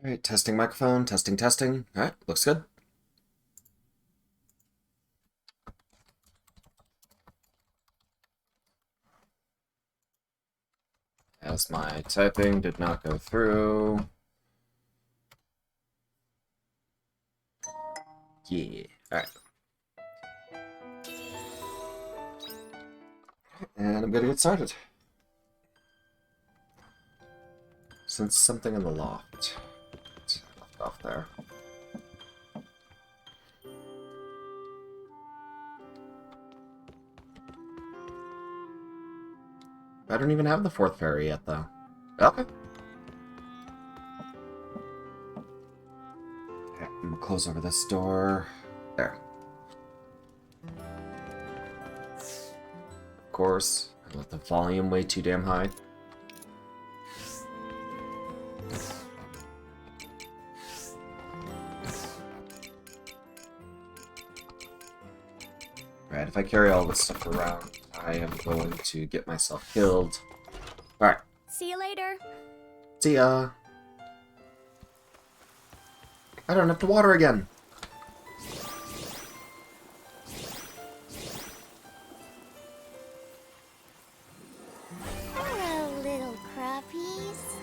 Alright, testing microphone, testing, testing. Alright, looks good. As my typing did not go through. Yeah, alright. And I'm gonna get started. Since something in the loft. Left off there. I don't even have the fourth fairy yet, though. Okay. Okay, I'm gonna close over this door. There. Of course, I left the volume way too damn high. Right, if I carry all this stuff around, I am going to get myself killed. Alright. See you later. See ya. I don't have to water again. Hello, little crappies.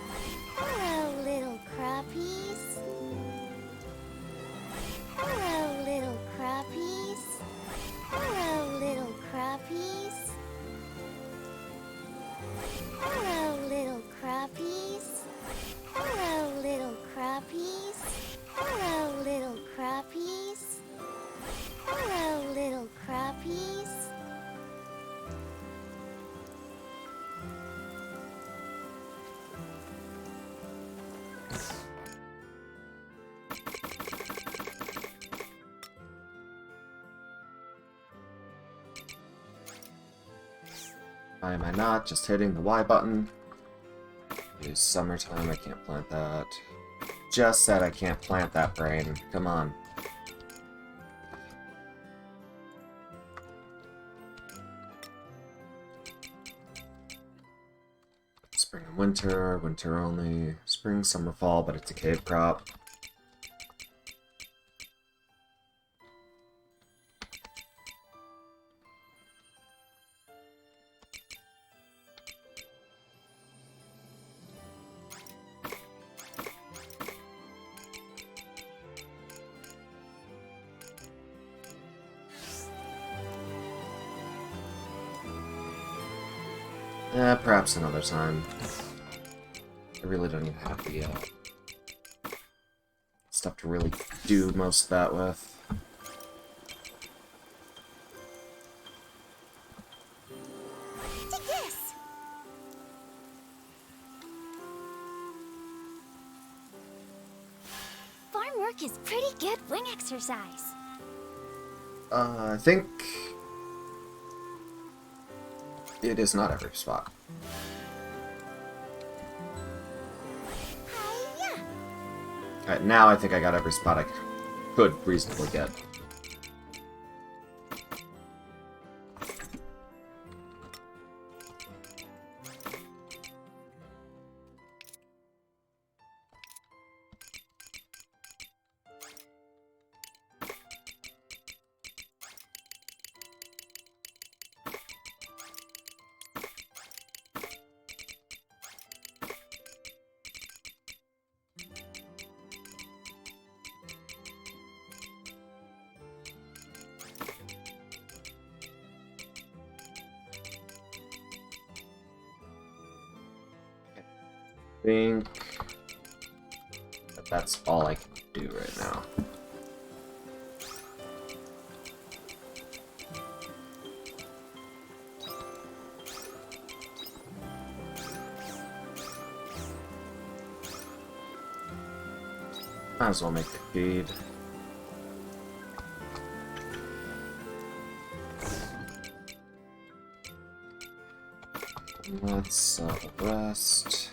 Hello, little crappies. Hello, little crappies. Hello, little crappies. Hello, little crappies. Hello, little crappies. Hello, little crappies. Hello, little crappies. Why am I not just hitting the Y button? It is summertime, I can't plant that. Just said I can't plant that, brain. Come on. Spring and winter, winter only. Spring, summer, fall, but it's a cave crop. Perhaps another time. I really don't even have the stuff to really do most of that with. Take this. Farm work is pretty good wing exercise. I think it is not every spot. Hiya. Alright, now I think I got every spot I could reasonably get. Think that's all I can do right now. Might as well make the feed. Let's rest.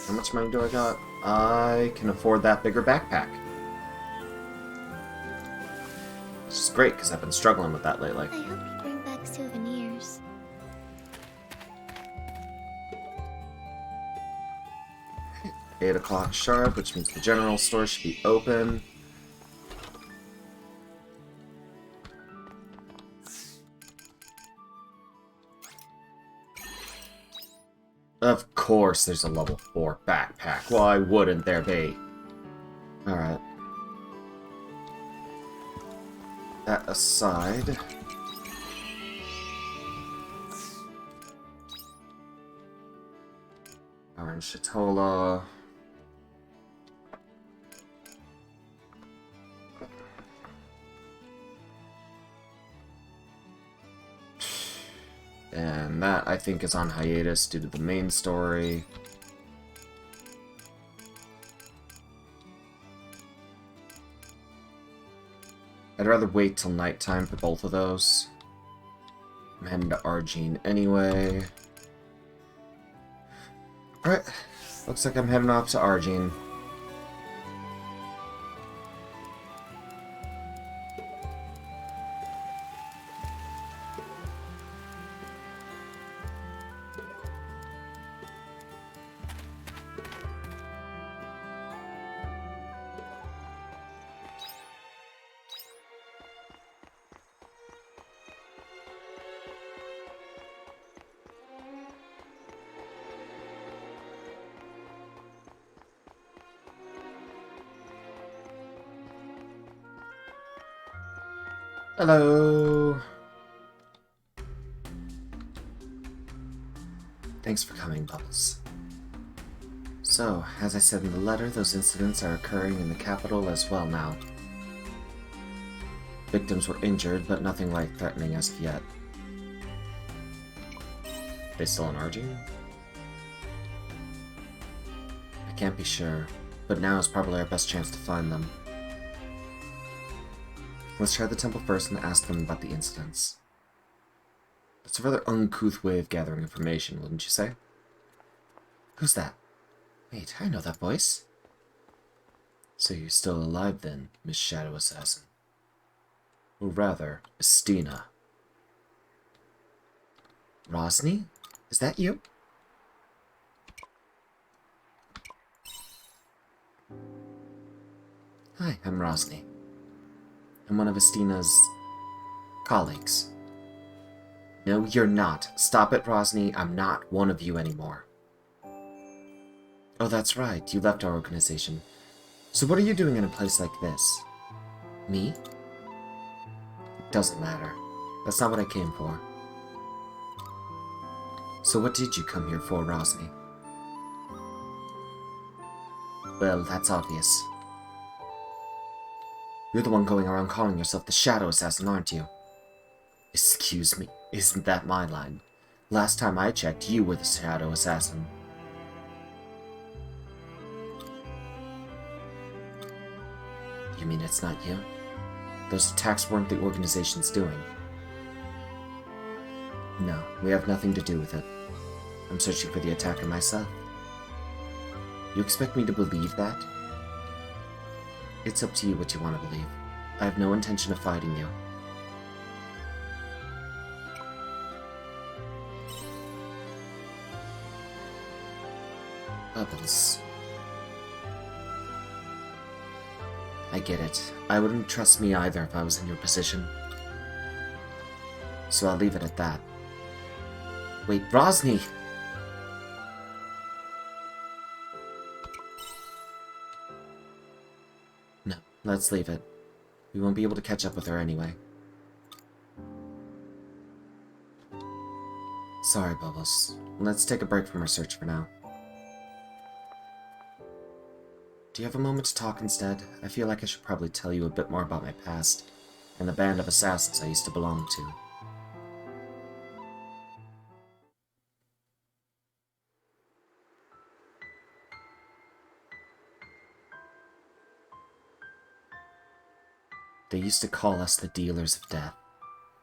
How much money do I got? I can afford that bigger backpack. Which is great, because I've been struggling with that lately. I hope you bring back souvenirs. 8 o'clock sharp, which means the general store should be open. Of course there's a level 4 backpack. Why wouldn't there be? Alright. That aside... Orange Shitola... And that, I think, is on hiatus due to the main story. I'd rather wait till nighttime for both of those. I'm heading to Argene anyway. Alright, looks like I'm heading off to Argene. Hello! Thanks for coming, Bubbles. So, as I said in the letter, those incidents are occurring in the capital as well now. Victims were injured, but nothing life-threatening as of yet. They still in Argene? I can't be sure, but now is probably our best chance to find them. Let's try the temple first and ask them about the incidents. That's a rather uncouth way of gathering information, wouldn't you say? Who's that? Wait, I know that voice. So you're still alive then, Miss Shadow Assassin. Or rather, Istina. Rosny? Is that you? Hi, I'm Rosny. I'm one of Istina's colleagues. No, you're not. Stop it, Rosny. I'm not one of you anymore. Oh, that's right. You left our organization. So what are you doing in a place like this? Me? It doesn't matter. That's not what I came for. So what did you come here for, Rosny? Well, that's obvious. You're the one going around calling yourself the Shadow Assassin, aren't you? Excuse me, isn't that my line? Last time I checked, you were the Shadow Assassin. You mean it's not you? Those attacks weren't the organization's doing. No, we have nothing to do with it. I'm searching for the attacker myself. You expect me to believe that? It's up to you what you want to believe. I have no intention of fighting you. Bubbles. I get it. I wouldn't trust me either if I was in your position. So I'll leave it at that. Wait, Rosny! No, let's leave it. We won't be able to catch up with her anyway. Sorry, Bubbles. Let's take a break from our search for now. Do you have a moment to talk instead? I feel like I should probably tell you a bit more about my past, and the band of assassins I used to belong to. They used to call us the Dealers of Death.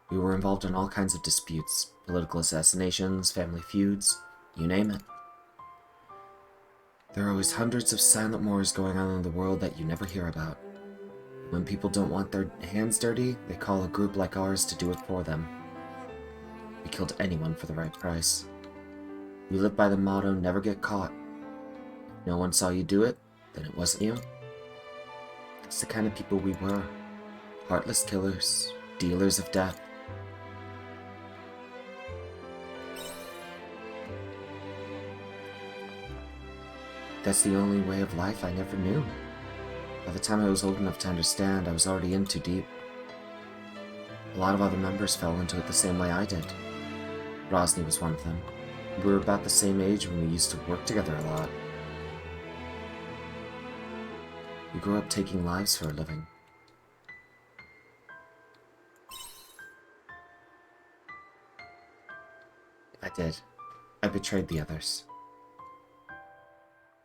We were involved in all kinds of disputes, political assassinations, family feuds, you name it. There are always hundreds of silent wars going on in the world that you never hear about. When people don't want their hands dirty, they call a group like ours to do it for them. We killed anyone for the right price. We live by the motto, never get caught. No one saw you do it, then it wasn't you. That's the kind of people we were. Heartless killers, dealers of death. That's the only way of life I never knew. By the time I was old enough to understand, I was already in too deep. A lot of other members fell into it the same way I did. Rosny was one of them. We were about the same age when we used to work together a lot. We grew up taking lives for a living. I did. I betrayed the others.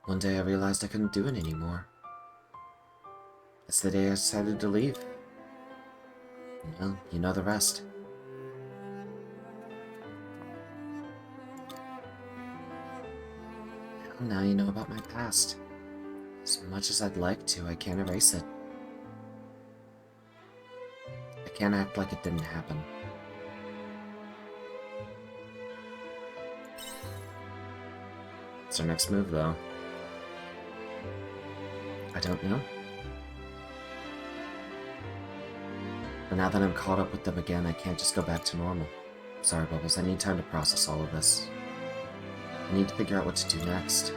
One day I realized I couldn't do it anymore. That's the day I decided to leave. Well, you know the rest. Well, now you know about my past. As much as I'd like to, I can't erase it. I can't act like it didn't happen. What's our next move, though? I don't know. But now that I'm caught up with them again, I can't just go back to normal. Sorry, Bubbles, I need time to process all of this. I need to figure out what to do next.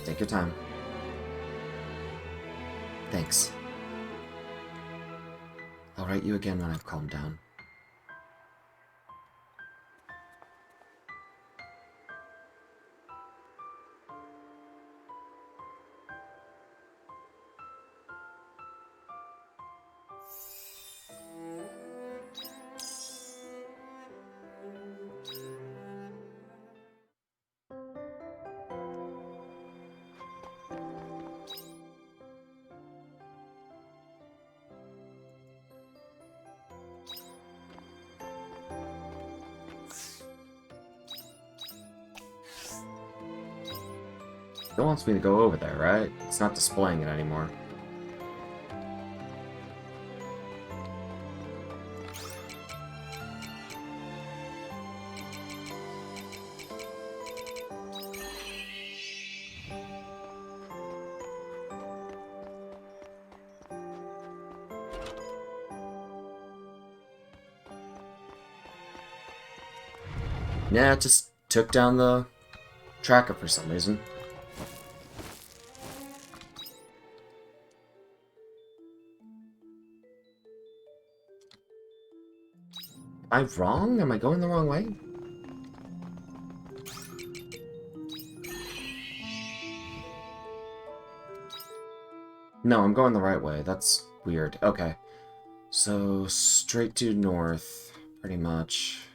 Take your time. Thanks. I'll write you again when I've calmed down. It wants me to go over there, right? It's not displaying it anymore. Yeah, it just took down the tracker for some reason. Am I wrong? Am I going the wrong way? No, I'm going the right way. That's weird. Okay. So, straight due north, pretty much.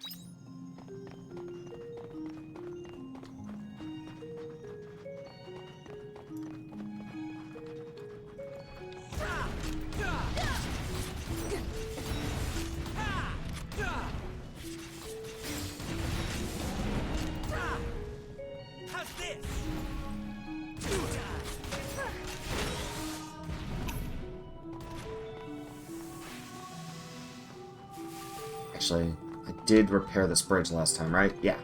Actually, I did repair this bridge last time, right? Yeah.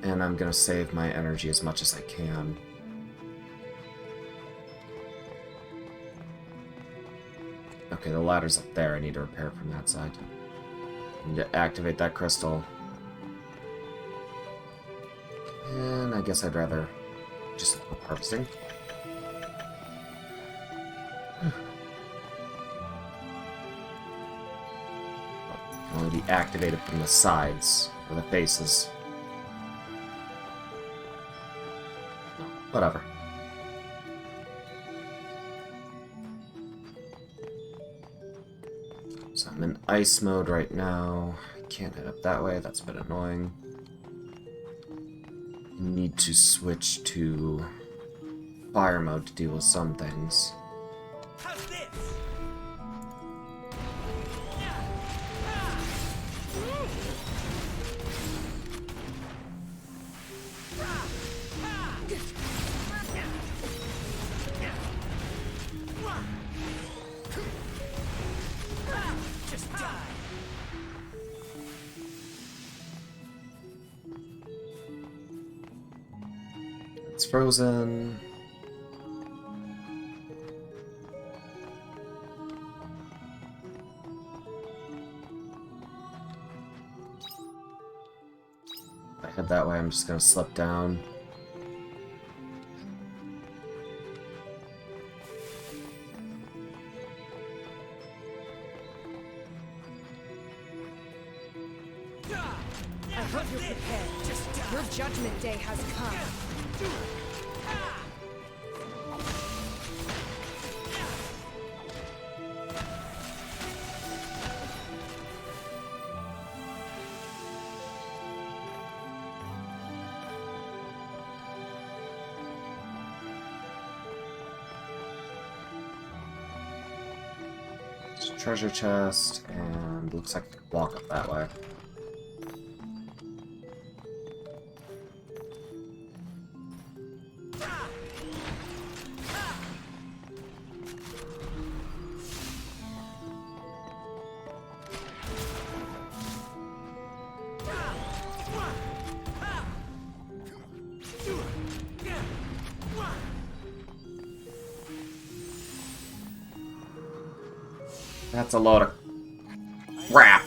And I'm gonna save my energy as much as I can. Okay, the ladder's up there. I need to repair it from that side. I need to activate that crystal. And I guess I'd rather just go harvesting. Can only be activated from the sides, or the faces. Whatever. So I'm in ice mode right now. I can't head up that way, that's a bit annoying. I need to switch to fire mode to deal with some things. How's this? Just die. It's frozen. If I head that way, I'm just gonna slip down. I hope you're prepared. Your judgment day has come. Treasure chest, and looks like I can walk up that way. That's a load of crap.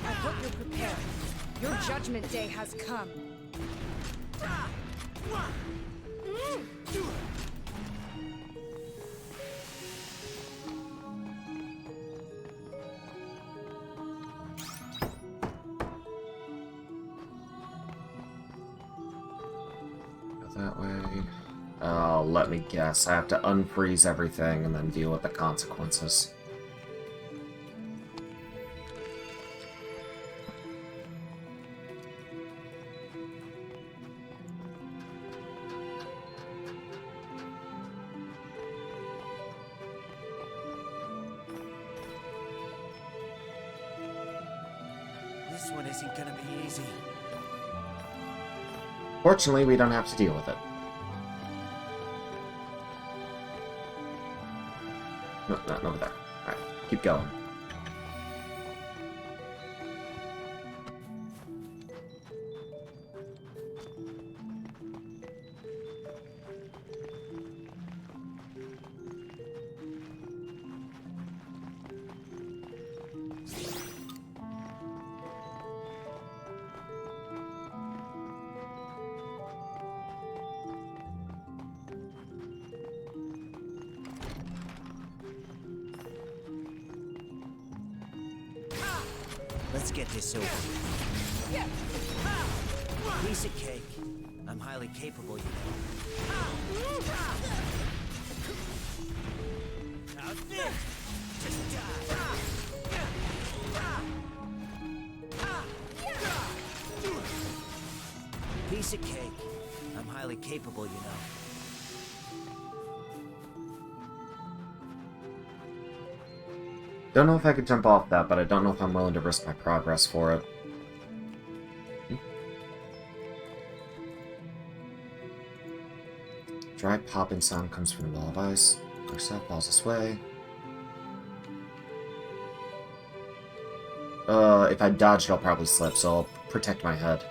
I hope you're prepared. Your judgment day has come. Go that way. Oh, let me guess. I have to unfreeze everything and then deal with the consequences. This one isn't gonna be easy. Fortunately, we don't have to deal with it. No, not over there. Alright, keep going. Let's get this over with. Piece of cake. I'm highly capable, you know. How's this? Just die. Piece of cake. I'm highly capable, you know. Don't know if I could jump off that, but I don't know if I'm willing to risk my progress for it. Dry popping sound comes from the wall of ice. Marcel falls this way. If I dodge it, I'll probably slip, so I'll protect my head.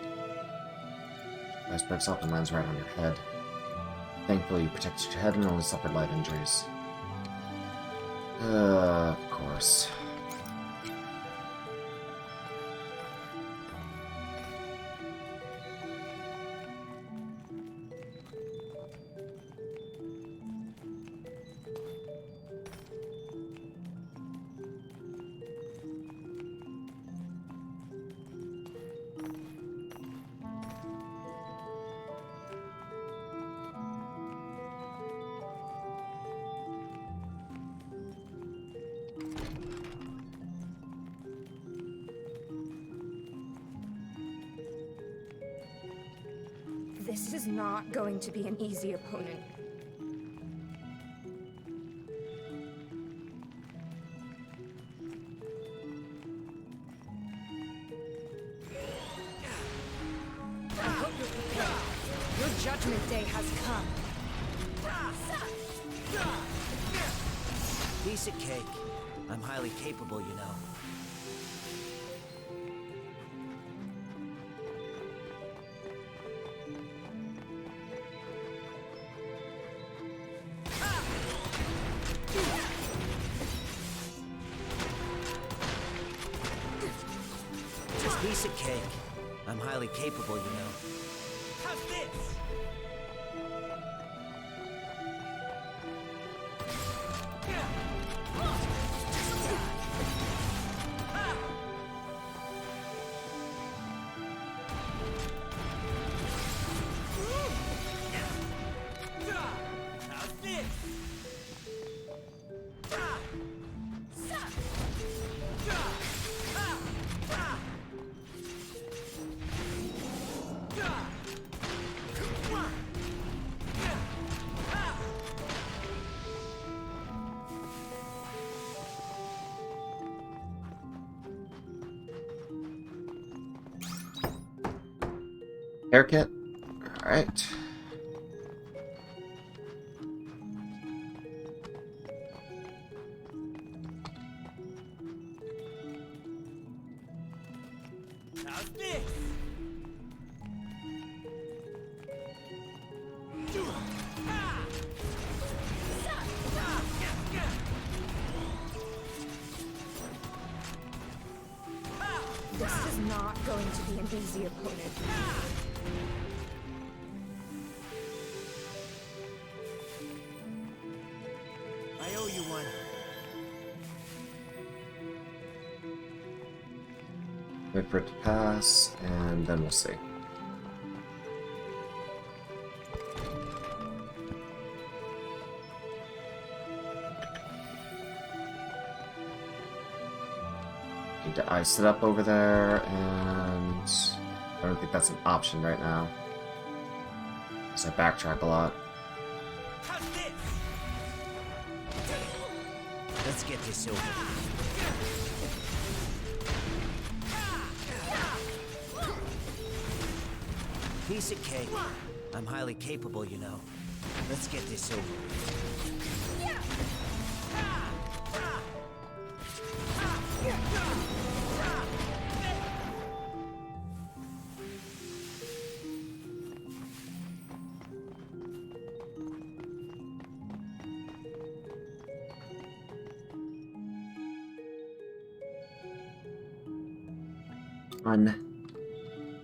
Ice breaks up and lands right on your head. Thankfully, you protected your head and only suffered light injuries. Of course. This is not going to be an easy opponent. I hope you're prepared. Your judgment day has come. Piece of cake. I'm highly capable, you know. Piece of cake. I'm highly capable, you know. How's this? Haircut? Alright. How's this? This is not going to be an easy opponent. I owe you one. Wait for it to pass, and then we'll see. Need to ice it up over there, and I don't think that's an option right now. So I backtrack a lot. How's this? Let's get this over. Piece of cake. I'm highly capable, you know. Let's get this over.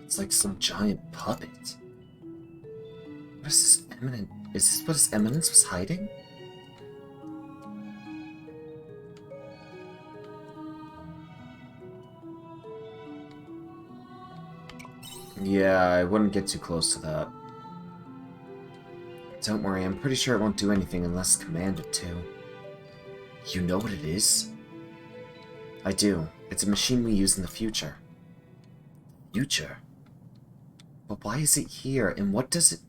It's like some giant puppet. What is this eminent? Is this what his eminence was hiding? Yeah, I wouldn't get too close to that. Don't worry, I'm pretty sure it won't do anything unless commanded to. You know what it is? I do. It's a machine we use in the future. Future? But why is it here, and what does it...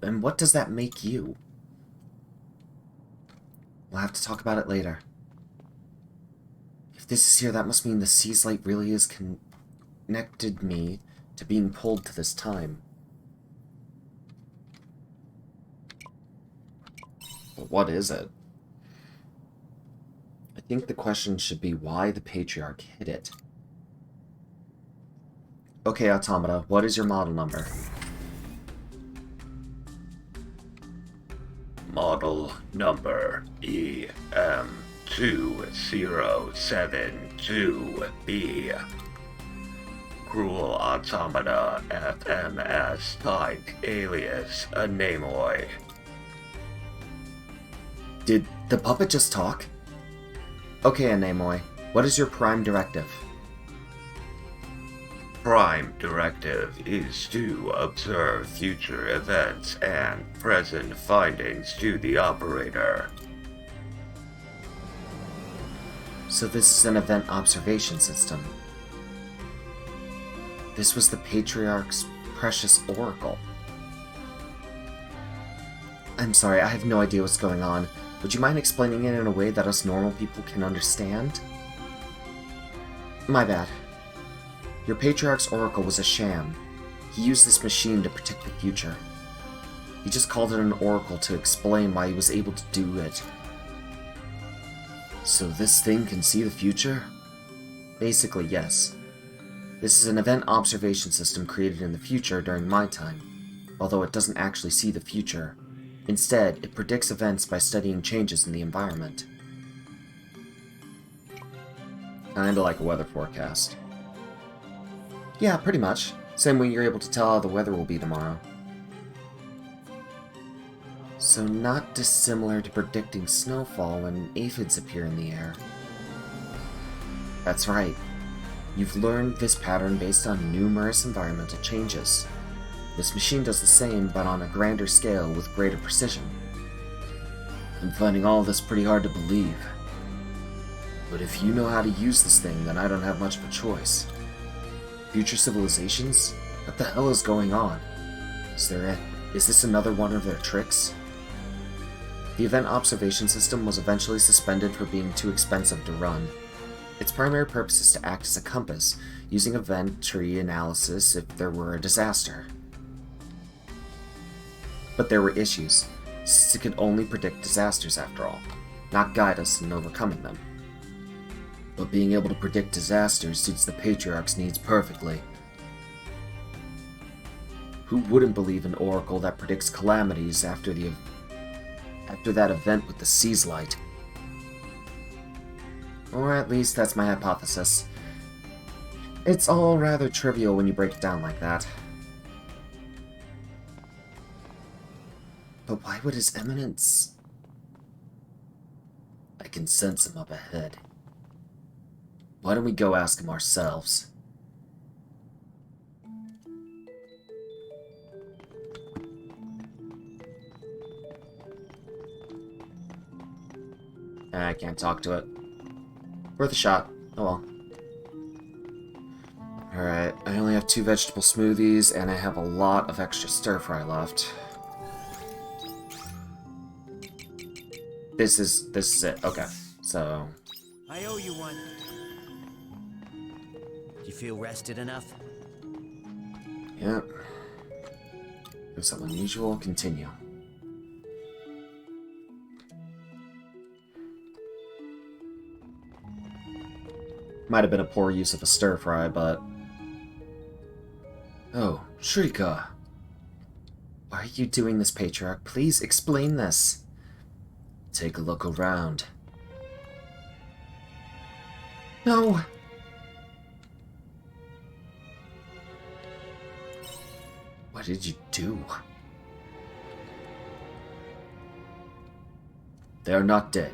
And what does that make you? We'll have to talk about it later. If this is here, that must mean the Sea's light really is connected me to being pulled to this time. But what is it? I think the question should be why the Patriarch hid it. Okay, Automata, what is your model number? Model number EM2072B. Cruel Automata FMS type alias Anemoy. Did the puppet just talk? Okay, Anemoy, what is your prime directive? Prime directive is to observe future events and present findings to the operator. So this is an event observation system. This was the Patriarch's precious oracle. I'm sorry, I have no idea what's going on. Would you mind explaining it in a way that us normal people can understand? My bad. Your Patriarch's oracle was a sham. He used this machine to predict the future. He just called it an oracle to explain why he was able to do it. So this thing can see the future? Basically, yes. This is an event observation system created in the future during my time, although it doesn't actually see the future. Instead, it predicts events by studying changes in the environment. Kinda like a weather forecast. Yeah, pretty much. Same way you're able to tell how the weather will be tomorrow. So not dissimilar to predicting snowfall when aphids appear in the air. That's right. You've learned this pattern based on numerous environmental changes. This machine does the same, but on a grander scale with greater precision. I'm finding all this pretty hard to believe. But if you know how to use this thing, then I don't have much of a choice. Future civilizations? What the hell is going on? Is this another one of their tricks? The event observation system was eventually suspended for being too expensive to run. Its primary purpose is to act as a compass, using event tree analysis if there were a disaster. But there were issues, since it could only predict disasters after all, not guide us in overcoming them. But being able to predict disasters suits the Patriarch's needs perfectly. Who wouldn't believe an oracle that predicts calamities after that event with the Sea's Light? Or at least that's my hypothesis. It's all rather trivial when you break it down like that. But why would His Eminence... I can sense him up ahead. Why don't we go ask him ourselves? I can't talk to it. Worth a shot. Oh well. Alright, I only have 2 vegetable smoothies, and I have a lot of extra stir-fry left. This is it. Okay, so... I owe you one. Do you feel rested enough? Yep. If something unusual, continue. Might have been a poor use of a stir-fry, but... Oh, Shrika. Why are you doing this, Patriarch? Please explain this. Take a look around. No! What did you do? They are not dead.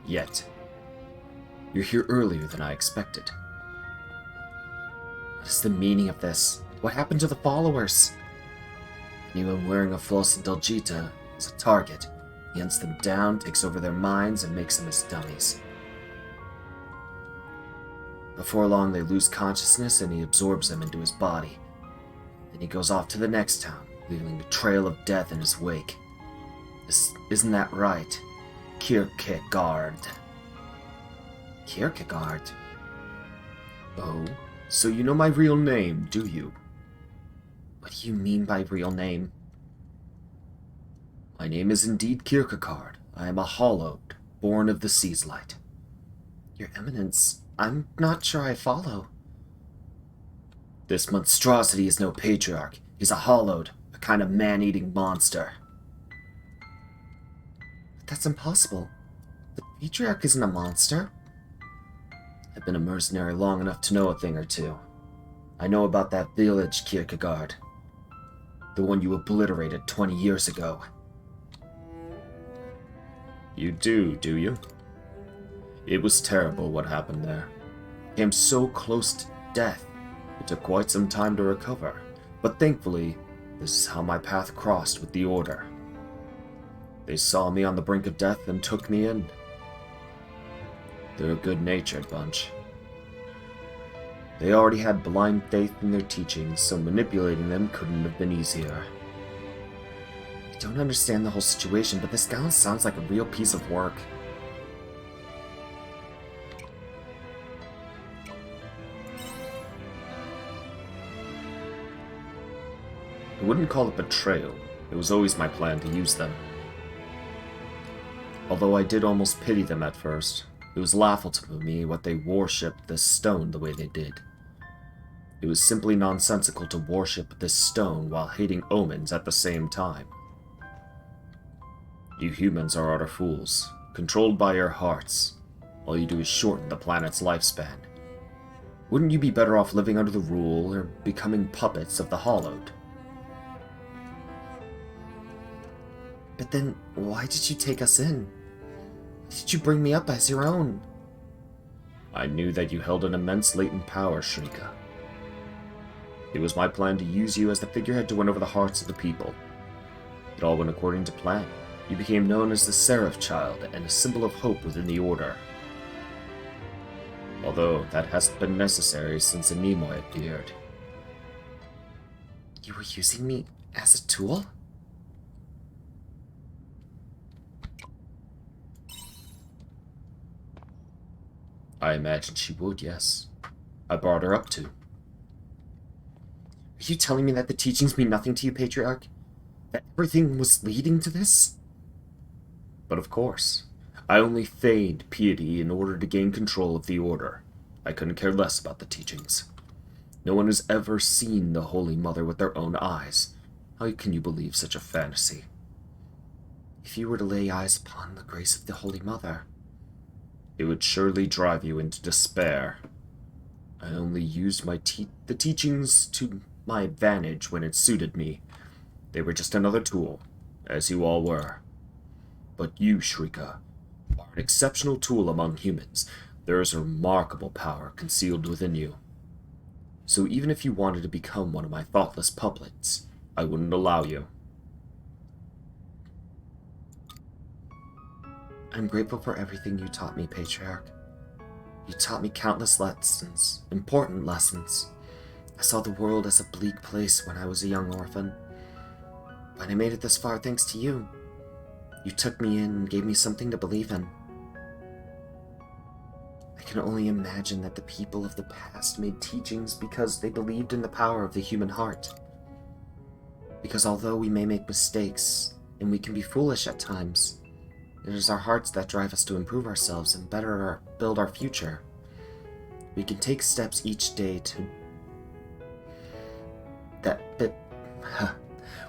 Yet. You're here earlier than I expected. What is the meaning of this? What happened to the followers? Anyone wearing a false indulgita is a target. He hunts them down, takes over their minds, and makes them his dummies. Before long, they lose consciousness, and he absorbs them into his body. Then he goes off to the next town, leaving a trail of death in his wake. Isn't that right? Kierkegaard. Kierkegaard? Oh, so you know my real name, do you? What do you mean by real name? My name is indeed Kierkegaard. I am a Hallowed, born of the Sea's Light. Your Eminence, I'm not sure I follow. This monstrosity is no Patriarch. He's a Hallowed, a kind of man-eating monster. But that's impossible. The Patriarch isn't a monster. I've been a mercenary long enough to know a thing or two. I know about that village, Kierkegaard. The one you obliterated 20 years ago. You do you? It was terrible what happened there. Came so close to death. It took quite some time to recover, but thankfully, this is how my path crossed with the Order. They saw me on the brink of death and took me in. They're a good-natured bunch. They already had blind faith in their teachings, so manipulating them couldn't have been easier. I don't understand the whole situation, but this gown sounds like a real piece of work. I wouldn't call it betrayal. It was always my plan to use them. Although I did almost pity them at first. It was laughable to me what they worshipped this stone the way they did. It was simply nonsensical to worship this stone while hating omens at the same time. You humans are utter fools, controlled by your hearts. All you do is shorten the planet's lifespan. Wouldn't you be better off living under the rule or becoming puppets of the Hallowed? But then, why did you take us in? Why did you bring me up as your own? I knew that you held an immense latent power, Shrika. It was my plan to use you as the figurehead to win over the hearts of the people. It all went according to plan. You became known as the Seraph Child and a symbol of hope within the Order. Although that hasn't been necessary since Anemo appeared. You were using me as a tool? I imagined she would, yes. I brought her up to. Are you telling me that the teachings mean nothing to you, Patriarch? That everything was leading to this? But of course. I only feigned piety in order to gain control of the Order. I couldn't care less about the teachings. No one has ever seen the Holy Mother with their own eyes. How can you believe such a fantasy? If you were to lay eyes upon the grace of the Holy Mother, it would surely drive you into despair. I only used the teachings to my advantage when it suited me. They were just another tool, as you all were. But you, Shrika, are an exceptional tool among humans. There is a remarkable power concealed within you. So even if you wanted to become one of my thoughtless puppets, I wouldn't allow you. I'm grateful for everything you taught me, Patriarch. You taught me countless lessons, important lessons. I saw the world as a bleak place when I was a young orphan. But I made it this far thanks to you. You took me in and gave me something to believe in. I can only imagine that the people of the past made teachings because they believed in the power of the human heart. Because although we may make mistakes, and we can be foolish at times, it is our hearts that drive us to improve ourselves and build our future. We can take steps each day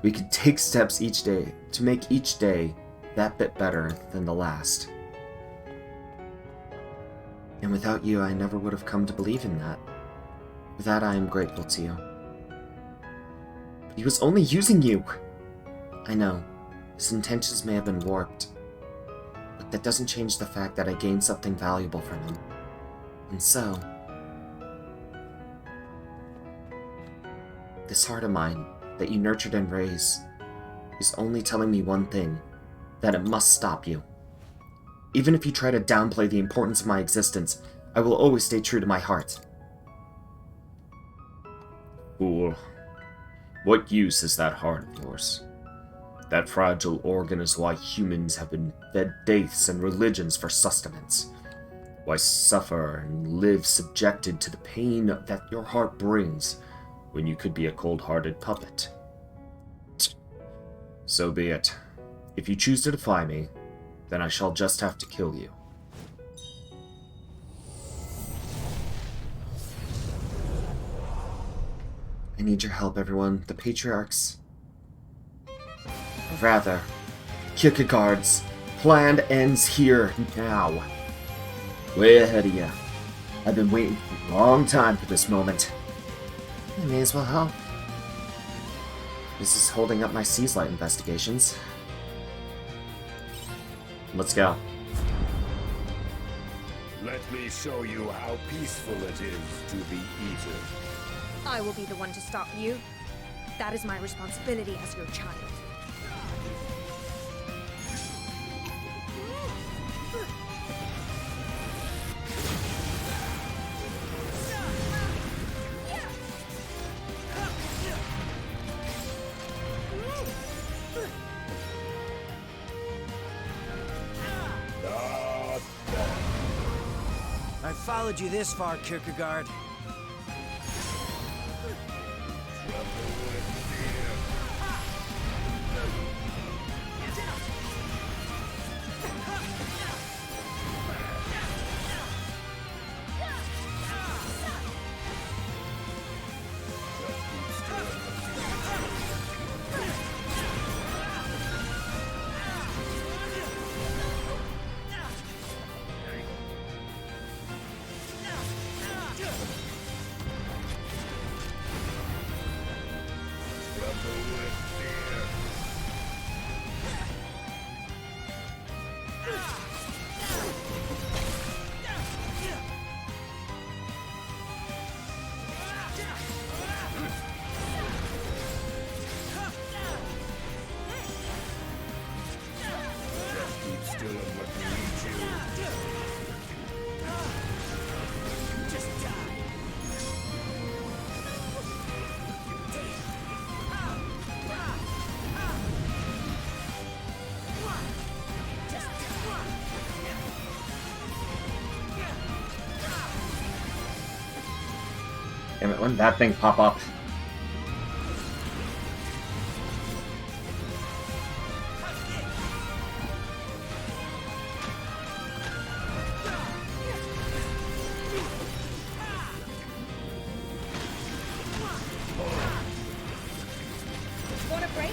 we can take steps each day to make each day that bit better than the last. And without you, I never would have come to believe in that. For that, I am grateful to you. But he was only using you! I know, his intentions may have been warped, but that doesn't change the fact that I gained something valuable from him. And so, this heart of mine that you nurtured and raised is only telling me one thing, that it must stop you. Even if you try to downplay the importance of my existence, I will always stay true to my heart. Fool. What use is that heart of yours? That fragile organ is why humans have been fed faiths and religions for sustenance. Why suffer and live subjected to the pain that your heart brings when you could be a cold-hearted puppet. So be it. If you choose to defy me, then I shall just have to kill you. I need your help, everyone. The Patriarchs... Rather, Kierkegaard's plan ends here, now. Way ahead of you. I've been waiting for a long time for this moment. I may as well help. This is holding up my Seaslight investigations. Let's go. Let me show you how peaceful it is to be eaten. I will be the one to stop you. That is my responsibility as your child. I followed you this far, Kierkegaard. Damn it, when did that thing pop up? Want a break?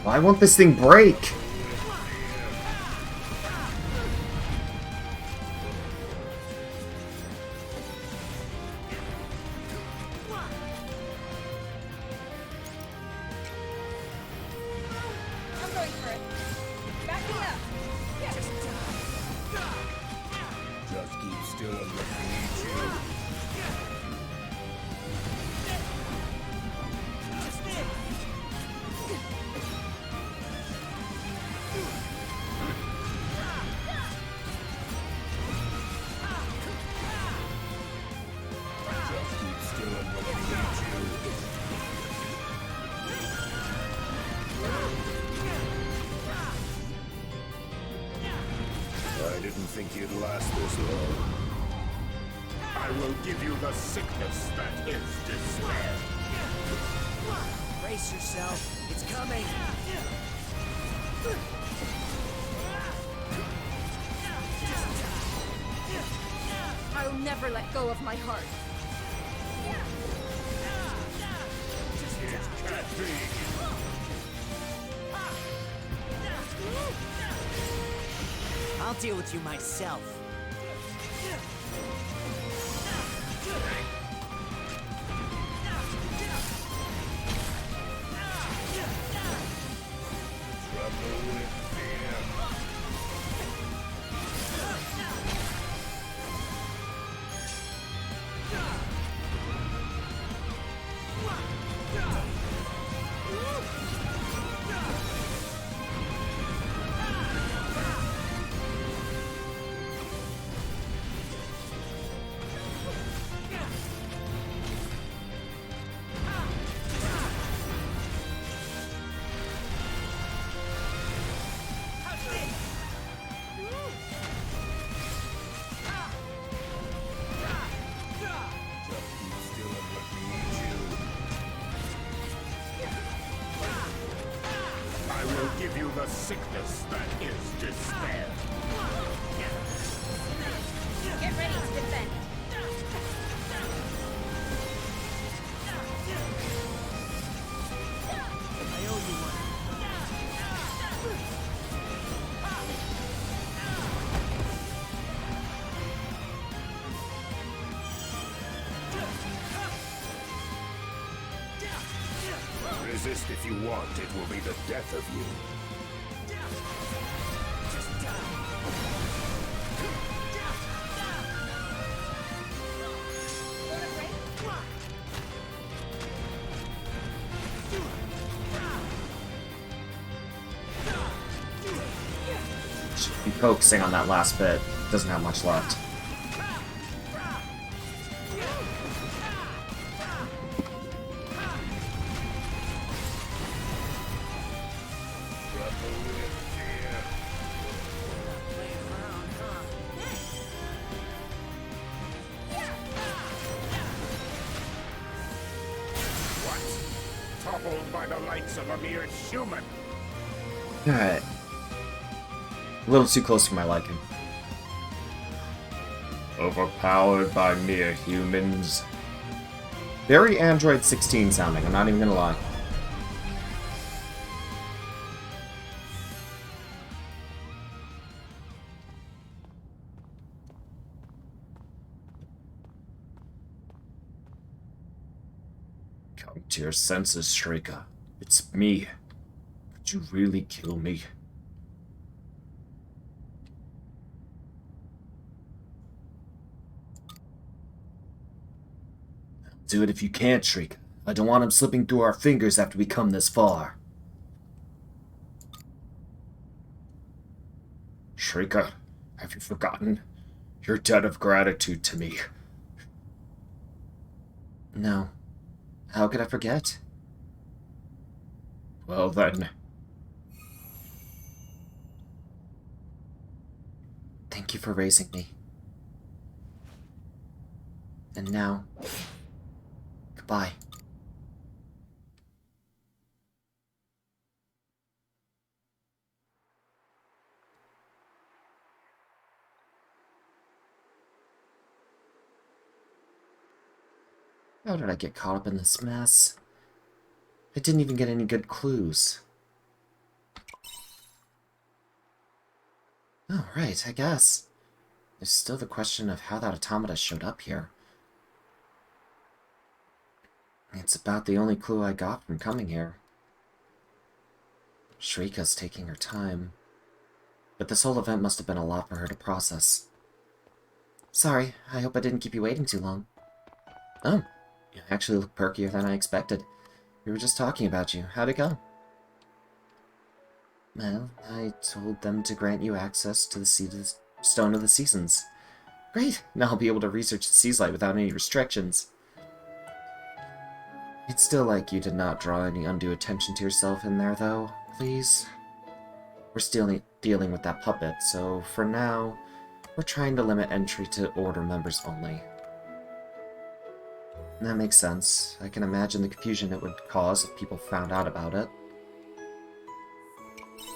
Why won't this thing break? I'm going for it. Back me up. Just keep still and let me eat you. Just keep still and let me eat you. I didn't think you'd last this long. I will give you the sickness that is despair. Brace yourself. It's coming. I'll never let go of my heart. It can't be. I'll deal with you myself. Trouble with fear. I will give you the sickness that is despair. Get ready to defend. I owe you one. Resist if you want, it will be the death of you. Want a break? Should be focusing on that last bit. Doesn't have much left. What? Toppled by the likes of a mere human. Alright. A little too close for my liking. Overpowered by mere humans. Very Android 16 sounding, I'm not even gonna lie. Come to your senses, Shrika. It's me. Could you really kill me? Do it if you can't, Shrika. I don't want him slipping through our fingers after we come this far. Shrika, have you forgotten? Your debt of gratitude to me. No. How could I forget? Well then. Thank you for raising me. And now, goodbye. How did I get caught up in this mess? I didn't even get any good clues. Oh, right, I guess. There's still the question of how that automata showed up here. It's about the only clue I got from coming here. Shrika's taking her time. But this whole event must have been a lot for her to process. Sorry, I hope I didn't keep you waiting too long. Oh, you actually look perkier than I expected. We were just talking about you. How'd it go? Well, I told them to grant you access to the Stone of the Seasons. Great! Now I'll be able to research the Seas Light without any restrictions. It's still like you did not draw any undue attention to yourself in there, though. Please? We're still dealing with that puppet, so for now, we're trying to limit entry to Order members only. That makes sense. I can imagine the confusion it would cause if people found out about it.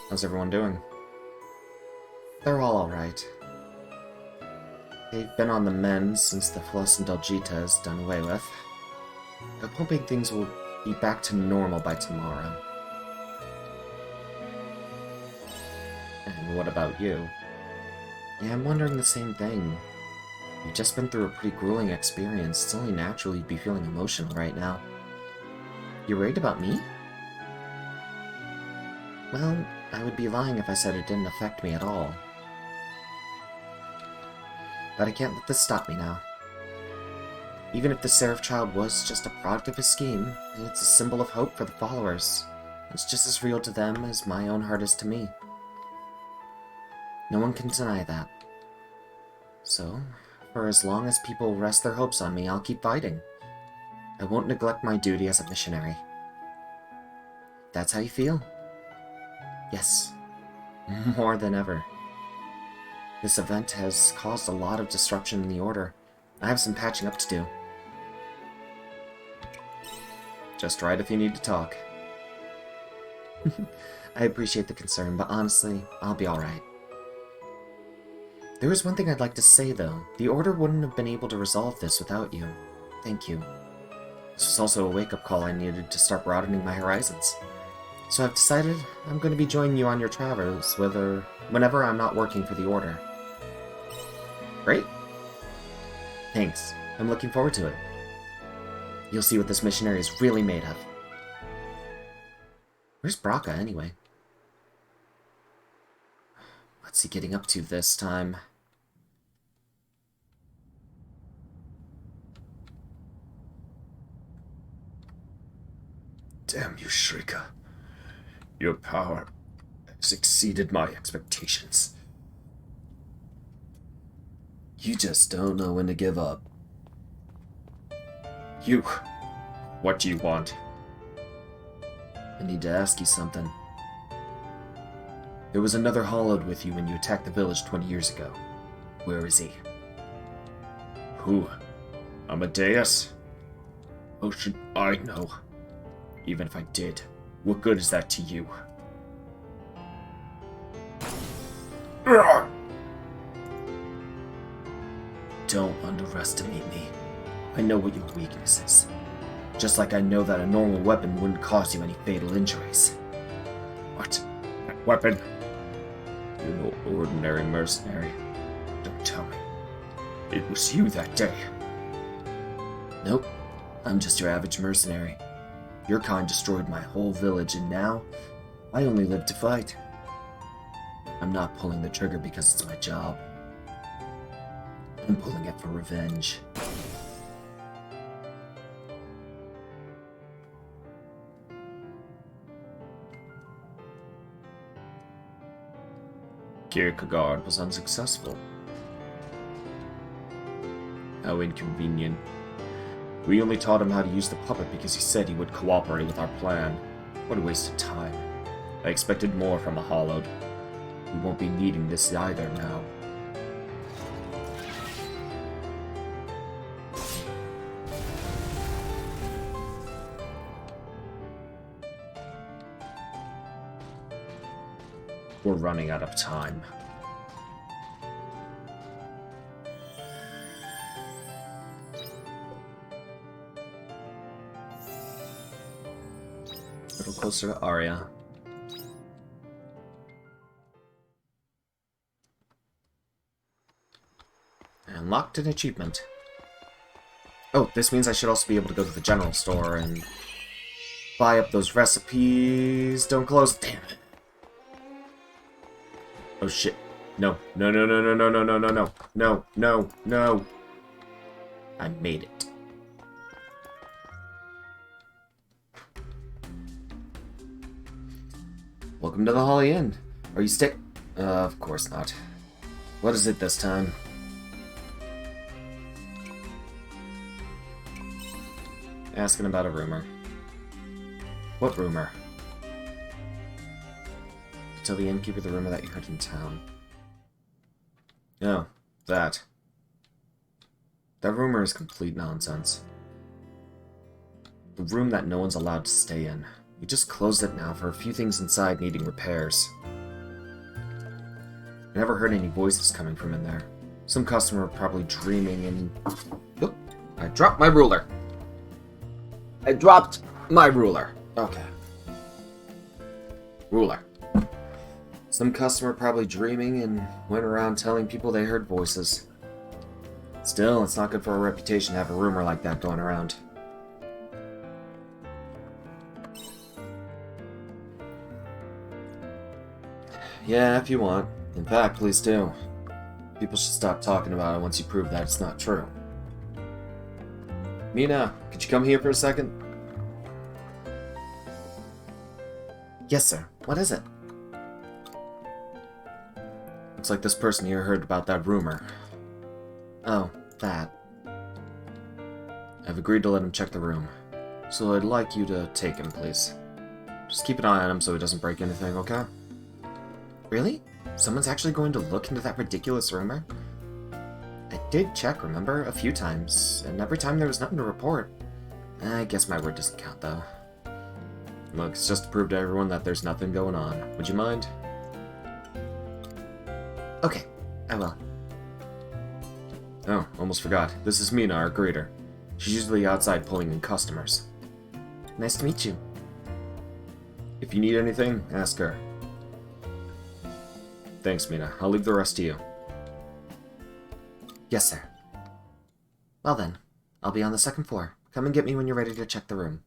How's everyone doing? They're all alright. They've been on the mend since the Flus Indulgita is done away with. I'm hoping things will be back to normal by tomorrow. And what about you? Yeah, I'm wondering the same thing. You've just been through a pretty grueling experience. It's only natural you'd be feeling emotional right now. You're worried about me? Well, I would be lying if I said it didn't affect me at all. But I can't let this stop me now. Even if the Seraph Child was just a product of his scheme, it's a symbol of hope for the followers. It's just as real to them as my own heart is to me. No one can deny that. So, for as long as people rest their hopes on me, I'll keep fighting. I won't neglect my duty as a missionary. That's how you feel? Yes. More than ever. This event has caused a lot of disruption in the Order. I have some patching up to do. Just right if you need to talk. I appreciate the concern, but honestly, I'll be alright. There is one thing I'd like to say, though. The Order wouldn't have been able to resolve this without you. Thank you. This was also a wake-up call I needed to start broadening my horizons. So I've decided I'm going to be joining you on your travels, whenever I'm not working for the Order. Great. Thanks. I'm looking forward to it. You'll see what this missionary is really made of. Where's Braca, anyway? What's he getting up to this time? Damn you, Shrika. Your power has exceeded my expectations. You just don't know when to give up. You, what do you want? I need to ask you something. There was another Hollowed with you when you attacked the village 20 years ago. Where is he? Who? Amadeus? How should I know? Even if I did, what good is that to you? Don't underestimate me. I know what your weakness is. Just like I know that a normal weapon wouldn't cause you any fatal injuries. What? That weapon? You're no ordinary mercenary. Don't tell me. It was you that day. Nope. I'm just your average mercenary. Your kind destroyed my whole village, and now I only live to fight. I'm not pulling the trigger because it's my job. I'm pulling it for revenge. Kierkegaard was unsuccessful. How inconvenient. We only taught him how to use the puppet because he said he would cooperate with our plan. What a waste of time. I expected more from a Hollowed. We won't be needing this either now. We're running out of time. A little closer to Arya. Unlocked an achievement. Oh, this means I should also be able to go to the general store and buy up those recipes. Don't close. Damn it. Oh shit. No. No, no, no, no, no, no, no, no, no. No, no, no. I made it. Welcome to the Holly Inn. Are you of course not. What is it this time? Asking about a rumor. What rumor? Tell the innkeeper the rumor that you heard in town. Oh, that. That rumor is complete nonsense. The room that no one's allowed to stay in. We just closed it now for a few things inside needing repairs. I never heard any voices coming from in there. Some customer probably dreaming and... Oop, I dropped my ruler. I dropped my ruler. Okay. Ruler. Some customer probably dreaming and went around telling people they heard voices. Still, it's not good for our reputation to have a rumor like that going around. Yeah, if you want. In fact, please do. People should stop talking about it once you prove that it's not true. Mina, could you come here for a second? Yes, sir. What is it? Looks like this person here heard about that rumor. Oh, that. I've agreed to let him check the room. So I'd like you to take him, please. Just keep an eye on him so he doesn't break anything, okay? Really? Someone's actually going to look into that ridiculous rumor? I did check, remember? A few times, and every time there was nothing to report. I guess my word doesn't count, though. Look, it's just to prove to everyone that there's nothing going on. Would you mind? Okay, I will. Oh, almost forgot. This is Mina, our greeter. She's usually outside pulling in customers. Nice to meet you. If you need anything, ask her. Thanks, Mina. I'll leave the rest to you. Yes, sir. Well then, I'll be on the second floor. Come and get me when you're ready to check the room.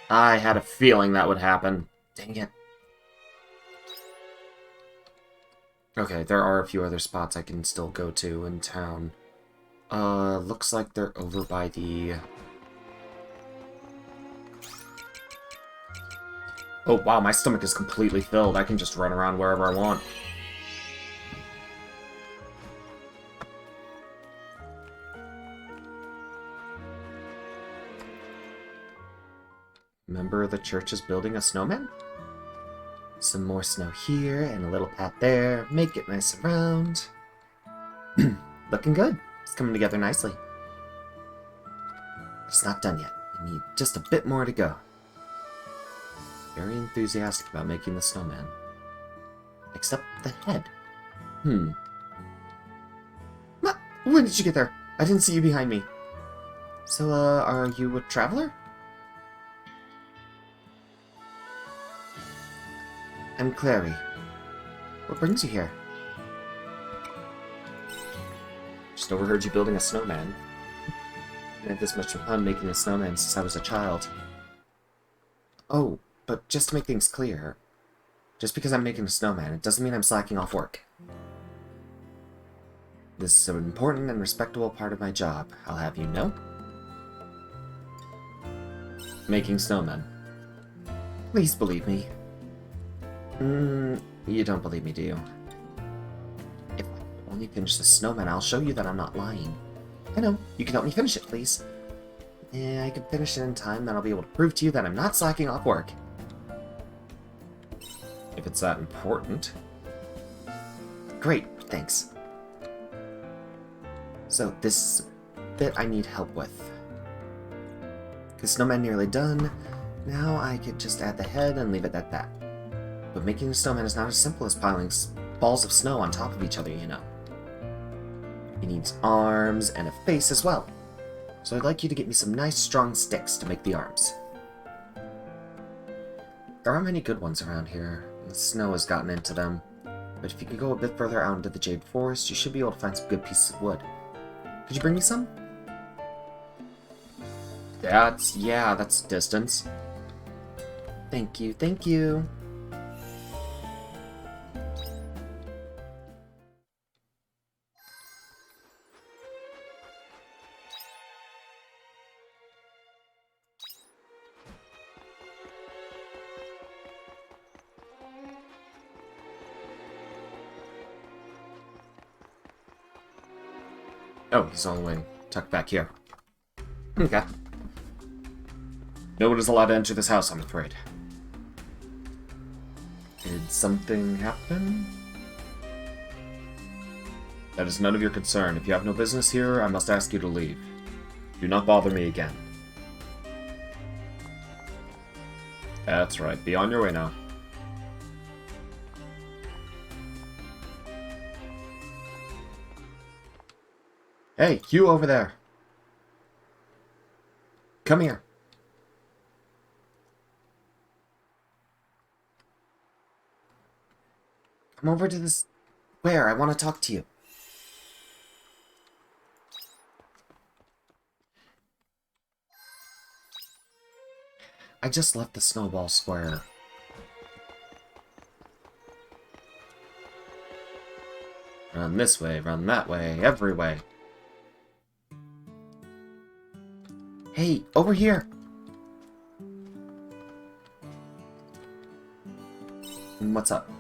I had a feeling that would happen. Dang it. Okay, there are a few other spots I can still go to in town. Looks like they're over by the... Oh, wow, my stomach is completely filled. I can just run around wherever I want. Member of the church is building a snowman? Some more snow here and a little pat there. Make it nice around. Looking good. It's coming together nicely. It's not done yet. I need just a bit more to go. Very enthusiastic about making the snowman. Except the head. When did you get there? I didn't see you behind me. So, are you a traveler? I'm Clarie. What brings you here? She Just overheard you building a snowman. I had this much fun making a snowman since I was a child. Oh, but just to make things clear, just because I'm making a snowman, it doesn't mean I'm slacking off work. This is an important and respectable part of my job, I'll have you know. Making snowmen. Please believe me. You don't believe me, do you? If I only finish the snowman, I'll show you that I'm not lying. I know, you can help me finish it, please. Yeah, I can finish it in time, then I'll be able to prove to you that I'm not slacking off work. If it's that important. Great, thanks. So, this bit I need help with. Because snowman nearly done, now I could just add the head and leave it at that. But making a snowman is not as simple as piling balls of snow on top of each other, you know. It needs arms and a face as well. So I'd like you to get me some nice strong sticks to make the arms. There aren't many good ones around here. The snow has gotten into them. But if you could go a bit further out into the Jade Forest, you should be able to find some good pieces of wood. Could you bring me some? That's distance. Thank you, thank you. Oh, he's all the way tucked back here. Okay. No one is allowed to enter this house, I'm afraid. Did something happen? That is none of your concern. If you have no business here, I must ask you to leave. Do not bother me again. That's right. Be on your way now. Hey, you over there. Come here. Come over to this square. I want to talk to you. I just left the snowball square. Run this way, run that way, every way. Hey, over here! What's up?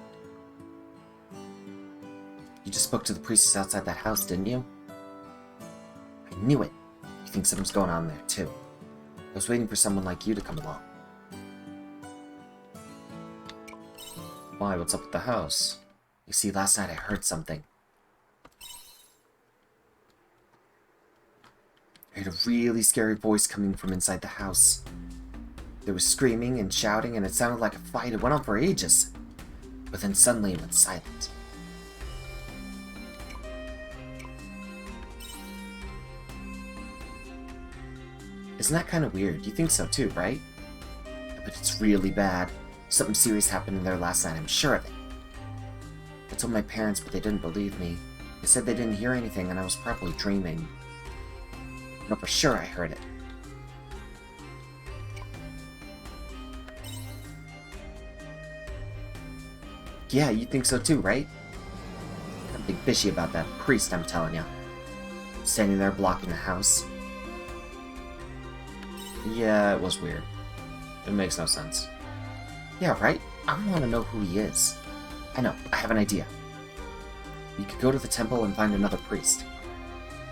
You just spoke to the priestess outside that house, didn't you? I knew it. You think something's going on there, too. I was waiting for someone like you to come along. Why, what's up with the house? You see, last night I heard something. I heard a really scary voice coming from inside the house. There was screaming and shouting, and it sounded like a fight. It went on for ages. But then suddenly it went silent. Isn't that kind of weird? You think so too, right? But it's really bad. Something serious happened in there last night, I'm sure of it. I told my parents, but they didn't believe me. They said they didn't hear anything, and I was probably dreaming. No, for sure I heard it. Yeah, you think so too, right? I'm big fishy about that priest, I'm telling ya. Standing there blocking the house. Yeah, it was weird. It makes no sense. Yeah, right? I want to know who he is. I know, I have an idea. We could go to the temple and find another priest.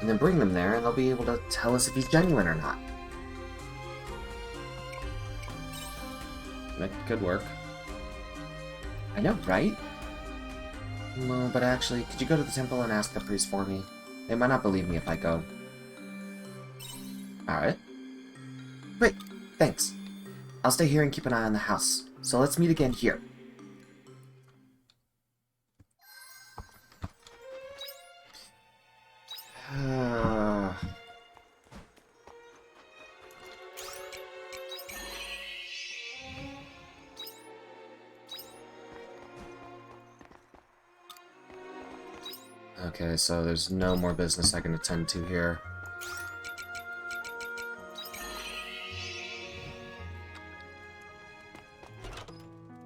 And then bring them there, and they'll be able to tell us if he's genuine or not. That could work. I know, right? No, but actually, could you go to the temple and ask the priest for me? They might not believe me if I go. Alright. Great, thanks. I'll stay here and keep an eye on the house. So let's meet again here. Okay, so there's no more business I can attend to here.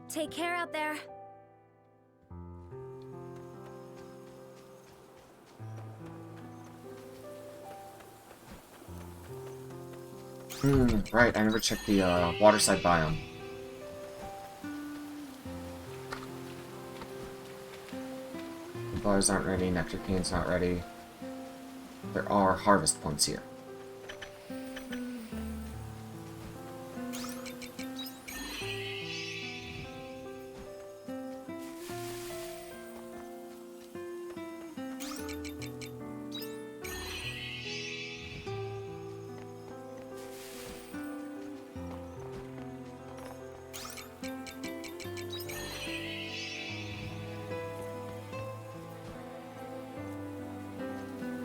Take care out there. Right, I never checked the waterside biome. The bars aren't ready, nectar cane's not ready. There are harvest points here.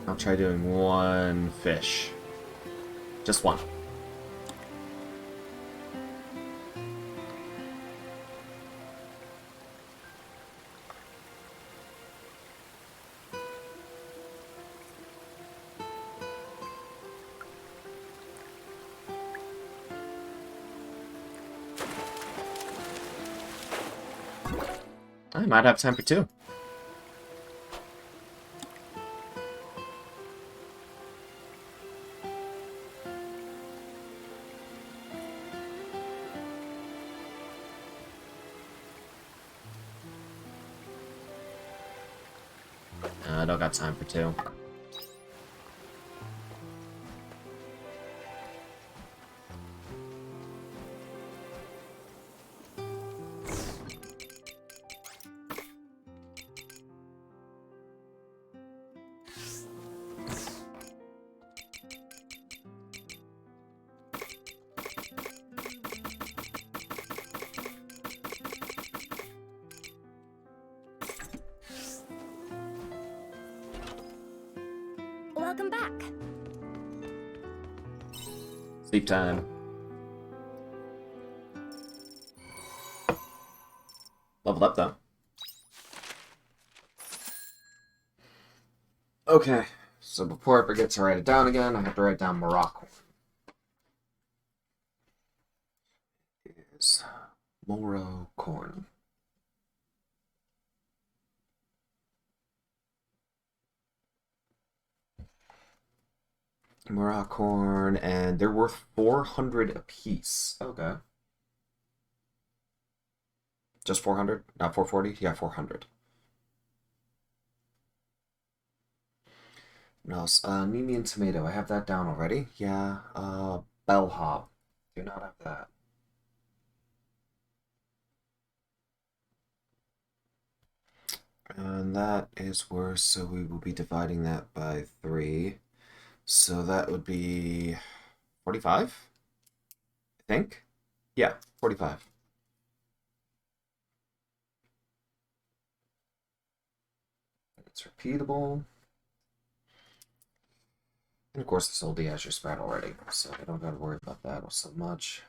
I'll try doing one fish. Just one. I might have time for two. I don't got time for two. Welcome back. Sleep time. Leveled up, though. Okay, so before I forget to write it down again, I have to write down Morocco. Is Moro corn. Morocco corn, and they're worth 400 apiece. Okay. Just 400? Not 440? Yeah, 400. What else? Nemean tomato. I have that down already. Yeah. Bellhop. Do not have that. And that is worse, so we will be dividing that by 3. So that would be 45? I think? Yeah, 45. It's repeatable. And of course, this oldie has your spread already, so I don't gotta worry about that so much.